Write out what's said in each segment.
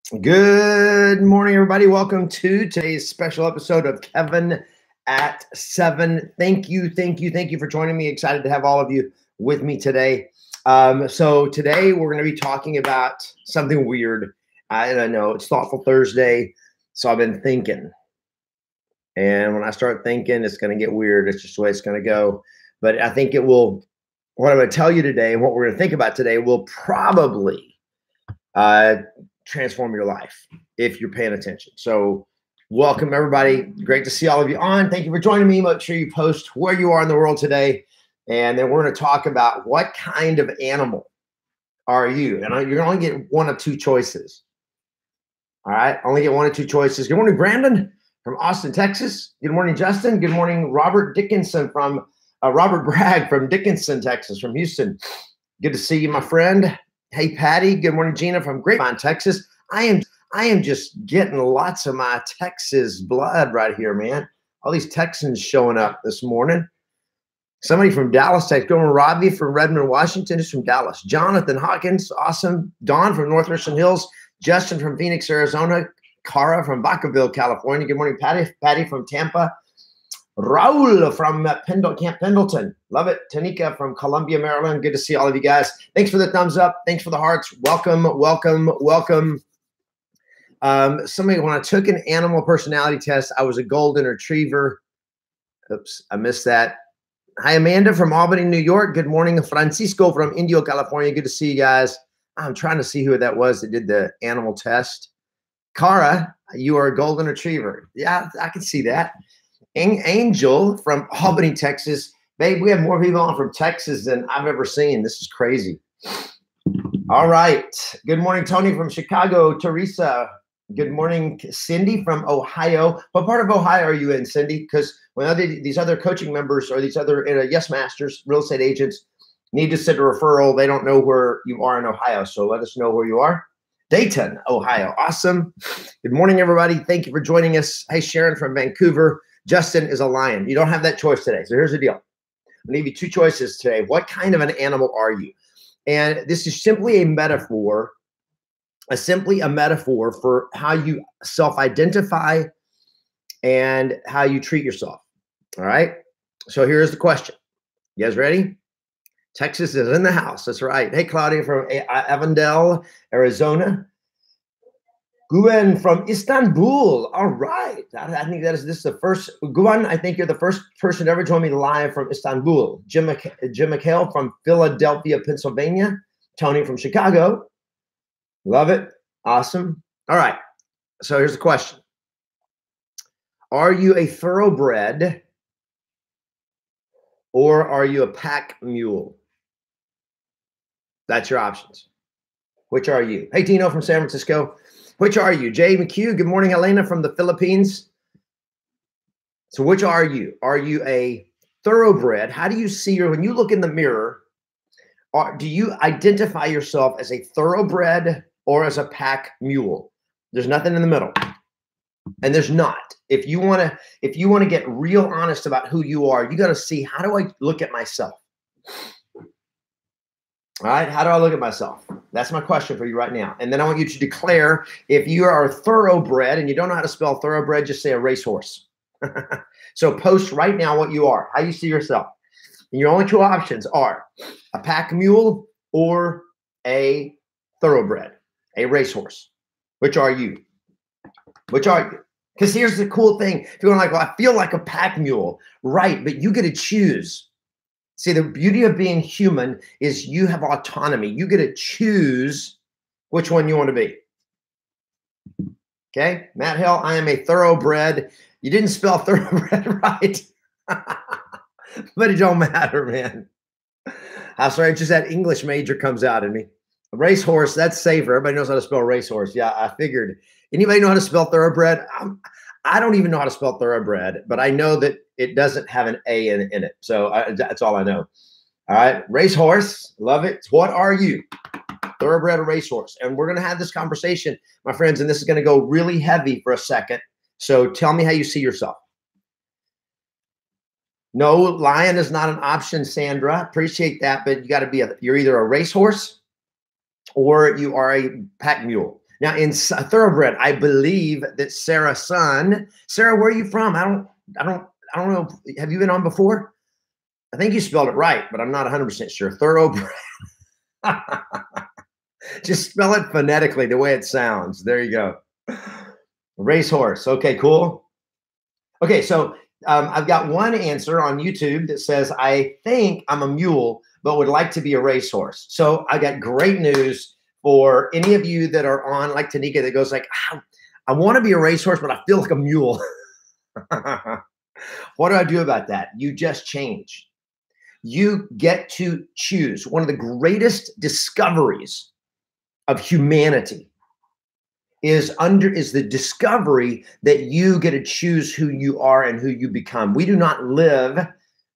Good morning, everybody. Welcome to today's special episode of Kevin at 7. Thank you for joining me. Excited to have all of you with me today. So today we're going to be talking about something weird. I know it's Thoughtful Thursday, so I've been thinking. And when I start thinking, it's going to get weird. It's just the way it's going to go. But I think it will. What I'm going to tell you today and what we're going to think about today will probably transform your life if you're paying attention. So welcome, everybody. Great to see all of you on. Thank you for joining me. Make sure you post where you are in the world today. And then we're going to talk about what kind of animal are you? And you're going to only get one of two choices. All right. Only get one of two choices. Good morning, Brandon from Austin, Texas. Good morning, Justin. Good morning, Robert Dickinson from Robert Bragg from Dickinson, Texas, from Houston. Good to see you, my friend. Hey, Patty. Good morning, Gina from Grapevine, Texas. I am just getting lots of my Texas blood right here, man. All these Texans showing up this morning. Somebody from Dallas, Texas. Going Robbie from Redmond, Washington is from Dallas. Jonathan Hawkins, awesome. Don from North Richland Hills. Justin from Phoenix, Arizona. Cara from Vacaville, California. Good morning, Patty. Patty from Tampa. Raul from Camp Pendleton. Love it. Tanika from Columbia, Maryland. Good to see all of you guys. Thanks for the thumbs up. Thanks for the hearts. Welcome. Somebody, when I took an animal personality test, I was a golden retriever. Oops, I missed that. Hi, Amanda from Albany, New York. Good morning. Francisco from Indio, California. Good to see you guys. I'm trying to see who that was that did the animal test. Cara, you are a golden retriever. Yeah, I can see that. Angel from Albany, Texas. Babe, we have more people on from Texas than I've ever seen. This is crazy. All right. Good morning, Tony from Chicago. Teresa. Good morning, Cindy from Ohio. What part of Ohio are you in, Cindy? Because when these other coaching members or these other Yes Masters, real estate agents, need to send a referral, they don't know where you are in Ohio. So let us know where you are. Dayton, Ohio. Awesome. Good morning, everybody. Thank you for joining us. Hey, Sharon from Vancouver. Justin is a lion. You don't have that choice today. So here's the deal. I'm going to give you two choices today. What kind of an animal are you? And this is simply a metaphor for how you self-identify and how you treat yourself. All right. So here's the question. You guys ready? Texas is in the house. That's right. Hey, Claudia from Avondale, Arizona. Guan from Istanbul. All right. I think this is the first. Guan, I think you're the first person to ever join me live from Istanbul. Jim McHale from Philadelphia, Pennsylvania. Tony from Chicago. Love it. Awesome. All right. So here's the question. Are you a thoroughbred or are you a pack mule? That's your options. Which are you? Hey, Tino from San Francisco. Which are you? Jay McHugh. Good morning, Helena from the Philippines. So which are you? Are you a thoroughbred? How do you see when you look in the mirror, do you identify yourself as a thoroughbred or as a pack mule? There's nothing in the middle. And there's not. If you want to get real honest about who you are, you got to see, how do I look at myself? All right. How do I look at myself? That's my question for you right now. And then I want you to declare if you are a thoroughbred and you don't know how to spell thoroughbred, just say a racehorse. So post right now what you are, how you see yourself. And your only two options are a pack mule or a thoroughbred, a racehorse. Which are you? Which are you? Because here's the cool thing. If you're like, well, I feel like a pack mule. Right. But you get to choose. See, the beauty of being human is you have autonomy. You get to choose which one you want to be. Okay, Matt Hill, I am a thoroughbred. You didn't spell thoroughbred right, but it don't matter, man. I'm sorry, just that English major comes out in me. A racehorse, that's safer. Everybody knows how to spell racehorse. Yeah, I figured. Anybody know how to spell thoroughbred? I don't even know how to spell thoroughbred, but I know that it doesn't have an A in it. So that's all I know. All right. Racehorse. Love it. What are you? Thoroughbred or racehorse? And we're going to have this conversation, my friends, and this is going to go really heavy for a second. So tell me how you see yourself. No, lion is not an option, Sandra. Appreciate that, but you got to be you're either a racehorse or you are a pack mule. Now, in a thoroughbred, I believe that Sarah's son. Sarah, where are you from? I don't know. Have you been on before? I think you spelled it right, but I'm not 100% sure. Thoroughbred. Just spell it phonetically the way it sounds. There you go. Racehorse. Okay, cool. Okay, so I've got one answer on YouTube that says, I think I'm a mule, but would like to be a racehorse. So I got great news for any of you that are on, like Tanika, that goes like, I want to be a racehorse, but I feel like a mule. What do I do about that? You just change. You get to choose. One of the greatest discoveries of humanity is the discovery that you get to choose who you are and who you become. We do not live,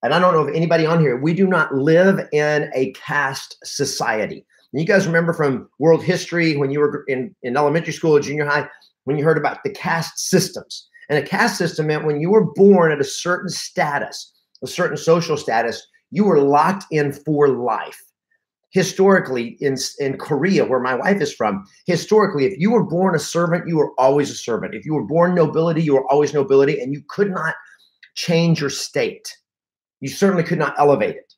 and I don't know if anybody on here, we do not live in a caste society. And you guys remember from world history when you were in elementary school or junior high, when you heard about the caste systems. And a caste system meant when you were born at a certain status, a certain social status, you were locked in for life. Historically, in Korea, where my wife is from, historically, if you were born a servant, you were always a servant. If you were born nobility, you were always nobility, and you could not change your state. You certainly could not elevate it.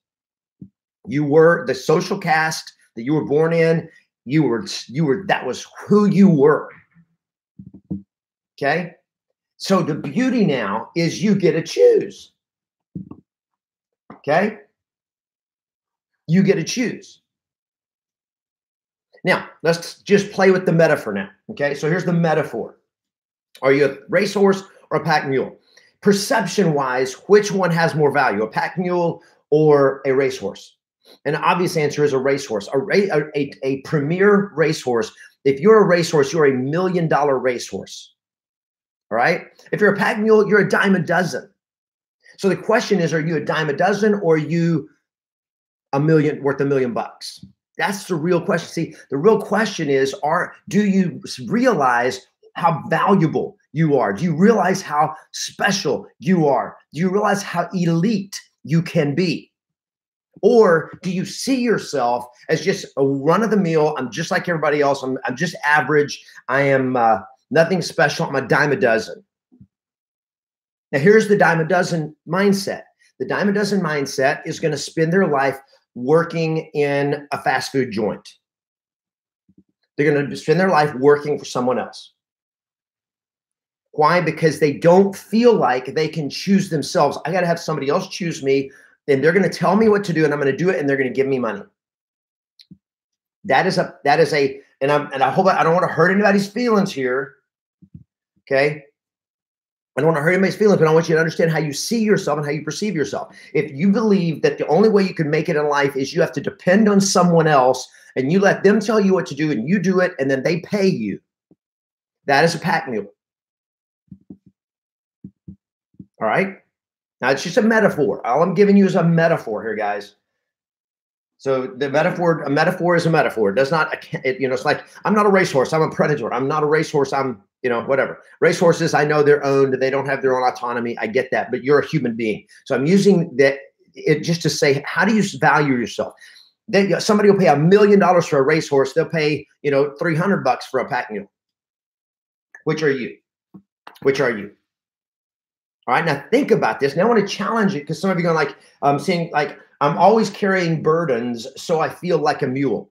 You were the social caste that you were born in. That was who you were. Okay? So the beauty now is you get to choose. Okay? You get to choose. Now, let's just play with the metaphor now. Okay, so here's the metaphor. Are you a racehorse or a pack mule? Perception-wise, which one has more value, a pack mule or a racehorse? And the obvious answer is a racehorse, a premier racehorse. If you're a racehorse, you're $1 million racehorse. All right? If you're a pack mule, you're a dime a dozen. So the question is, are you a dime a dozen or are you worth $1 million? That's the real question. See, the real question is, do you realize how valuable you are? Do you realize how special you are? Do you realize how elite you can be? Or do you see yourself as just a run-of-the-mill? I'm just like everybody else. I'm just average. I am nothing special. I'm a dime a dozen. Now, here's the dime a dozen mindset. The dime a dozen mindset is going to spend their life working in a fast food joint. They're going to spend their life working for someone else. Why? Because they don't feel like they can choose themselves. I got to have somebody else choose me, and they're going to tell me what to do, and I'm going to do it, and they're going to give me money. And I hope I don't want to hurt anybody's feelings here. Okay. I don't want to hurt anybody's feelings, but I want you to understand how you see yourself and how you perceive yourself. If you believe that the only way you can make it in life is you have to depend on someone else and you let them tell you what to do and you do it and then they pay you, that is a pack mule. All right? Now, it's just a metaphor. All I'm giving you is a metaphor here, guys. So a metaphor is a metaphor. It does not, it's like, I'm not a racehorse. I'm a predator. I'm not a racehorse. I'm, whatever. Racehorses, I know they're owned. They don't have their own autonomy. I get that, but you're a human being. So I'm using that just to say, how do you value yourself? Somebody will pay $1 million for a racehorse. They'll pay, $300 for a pack mule. Which are you? Which are you? All right, now think about this. Now I want to challenge it because some of you are going like, I'm always carrying burdens, so I feel like a mule.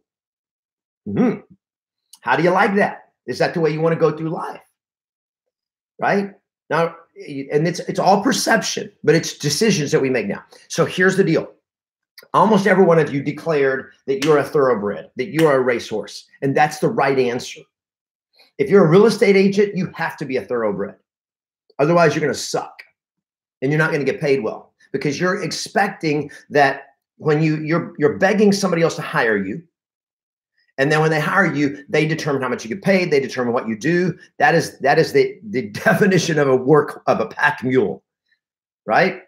How do you like that? Is that the way you want to go through life? Right? Now, and it's all perception, but it's decisions that we make now. So here's the deal. Almost every one of you declared that you're a thoroughbred, that you're a racehorse, and that's the right answer. If you're a real estate agent, you have to be a thoroughbred. Otherwise, you're going to suck, and you're not going to get paid well because you're expecting that when you're begging somebody else to hire you, and then when they hire you, they determine how much you get paid. They determine what you do. That is the definition of a pack mule, right?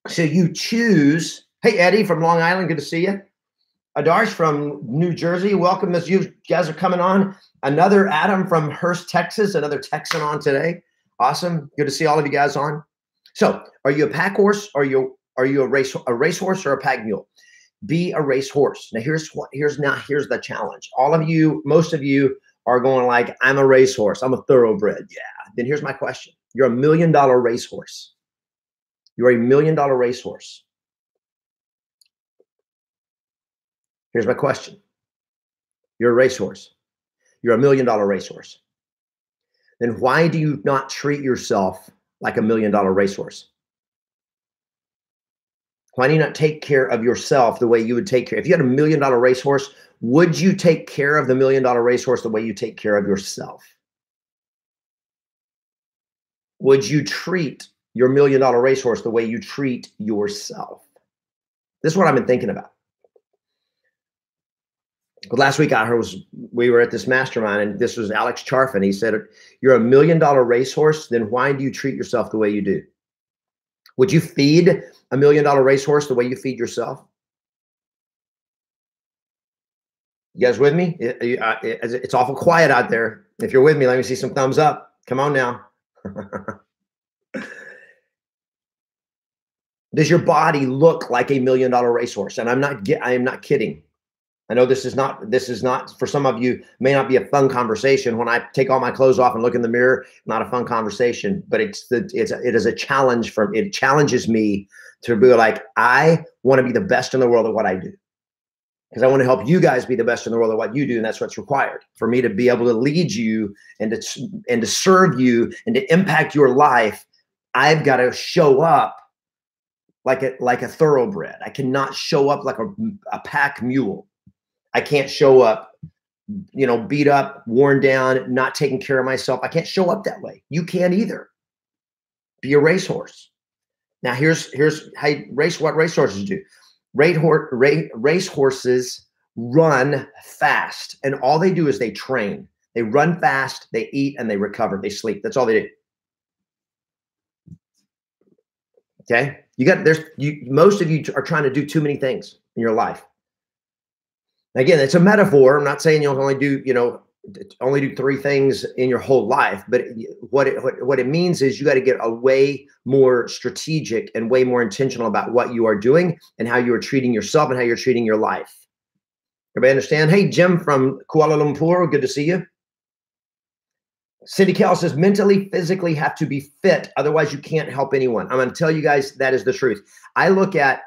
So you choose. Hey, Eddie from Long Island, good to see you. Adarsh from New Jersey, welcome as you guys are coming on. Another Adam from Hurst, Texas, another Texan on today. Awesome, good to see all of you guys on. So, are you a pack horse? Or are you a racehorse or a pack mule? Be a racehorse. Now, here's the challenge. Most of you are going like, I'm a racehorse, I'm a thoroughbred. Yeah. Then here's my question. You're $1 million racehorse. You're a $1 million racehorse. Here's my question. You're a racehorse. You're $1 million racehorse. Then why do you not treat yourself like $1 million racehorse? Why do you not take care of yourself the way you would take care? If you had $1 million racehorse, would you take care of the $1 million racehorse the way you take care of yourself? Would you treat your $1 million racehorse the way you treat yourself? This is what I've been thinking about. Last week we were at this mastermind, and this was Alex Charfin. He said, you're $1 million racehorse, then why do you treat yourself the way you do? Would you feed $1 million racehorse the way you feed yourself? You guys with me? It's awful quiet out there. If you're with me, let me see some thumbs up. Come on now. Does your body look like $1 million racehorse? And I am not kidding. I know this is not for some of you, may not be a fun conversation. When I take all my clothes off and look in the mirror, not a fun conversation, but it is a challenge it challenges me to be like, I want to be the best in the world at what I do. Because I want to help you guys be the best in the world at what you do. And that's what's required for me to be able to lead you and to serve you and to impact your life. I've got to show up like a thoroughbred. I cannot show up like a pack mule. I can't show up, beat up, worn down, not taking care of myself. I can't show up that way. You can't either. Be a racehorse. Now here's how what racehorses do. Racehorses run fast, and all they do is they train. They run fast, they eat, and they recover. They sleep. That's all they do. Okay, most of you are trying to do too many things in your life. Again, it's a metaphor. I'm not saying you'll only do 3 things in your whole life, but what it means is you got to get a way more strategic and way more intentional about what you are doing and how you are treating yourself and how you're treating your life. Everybody understand? Hey, Jim from Kuala Lumpur, good to see you. Cindy Kell says, mentally, physically have to be fit. Otherwise, you can't help anyone. I'm going to tell you guys that is the truth. I look at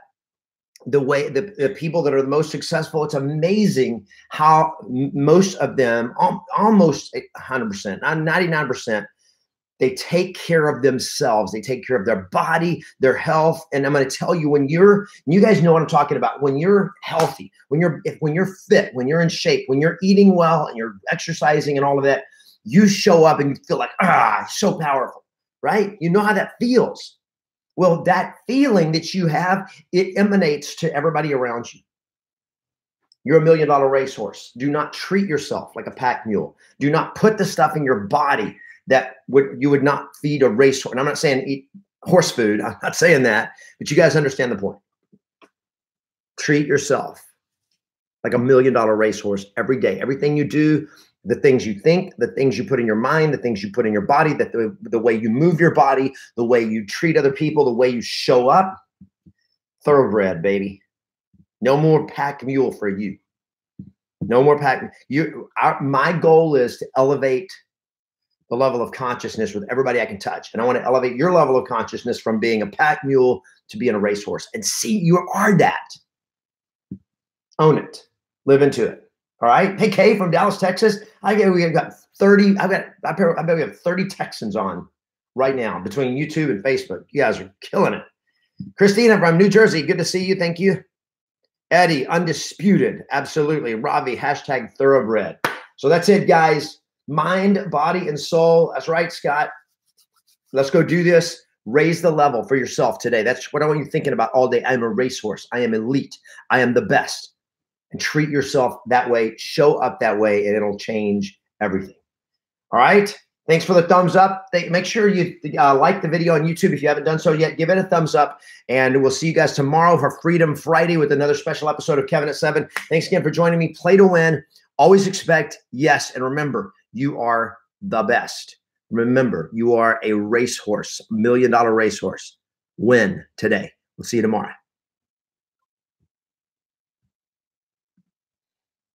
the way the people that are the most successful, it's amazing how most of them, almost 100%, 99%, they take care of themselves. They take care of their body, their health. And I'm going to tell you, you guys know what I'm talking about. When you're healthy, when you're fit, when you're in shape, when you're eating well and you're exercising and all of that, you show up and you feel like, so powerful, right? You know how that feels. Well, that feeling that you have, it emanates to everybody around you. You're $1 million racehorse. Do not treat yourself like a pack mule. Do not put the stuff in your body that you would not feed a racehorse. And I'm not saying eat horse food. I'm not saying that, but you guys understand the point. Treat yourself like $1 million racehorse every day. Everything you do, the things you think, the things you put in your mind, the things you put in your body, that the way you move your body, the way you treat other people, the way you show up, thoroughbred, baby. No more pack mule for you. No more pack. My goal is to elevate the level of consciousness with everybody I can touch. And I want to elevate your level of consciousness from being a pack mule to being a racehorse. And see, you are that. Own it. Live into it. All right. Hey, Kay from Dallas, Texas. I bet we have 30 Texans on right now between YouTube and Facebook. You guys are killing it. Christina from New Jersey. Good to see you. Thank you. Eddie, undisputed. Absolutely. Ravi, #thoroughbred. So that's it, guys. Mind, body, and soul. That's right, Scott. Let's go do this. Raise the level for yourself today. That's what I want you thinking about all day. I'm a racehorse. I am elite. I am the best. And treat yourself that way. Show up that way, and it'll change everything. All right. Thanks for the thumbs up. Make sure you like the video on YouTube if you haven't done so yet. Give it a thumbs up, and we'll see you guys tomorrow for Freedom Friday with another special episode of Kevin at 7. Thanks again for joining me. Play to win. Always expect yes, and remember, you are the best. Remember, you are a racehorse, $1 million racehorse. Win today. We'll see you tomorrow.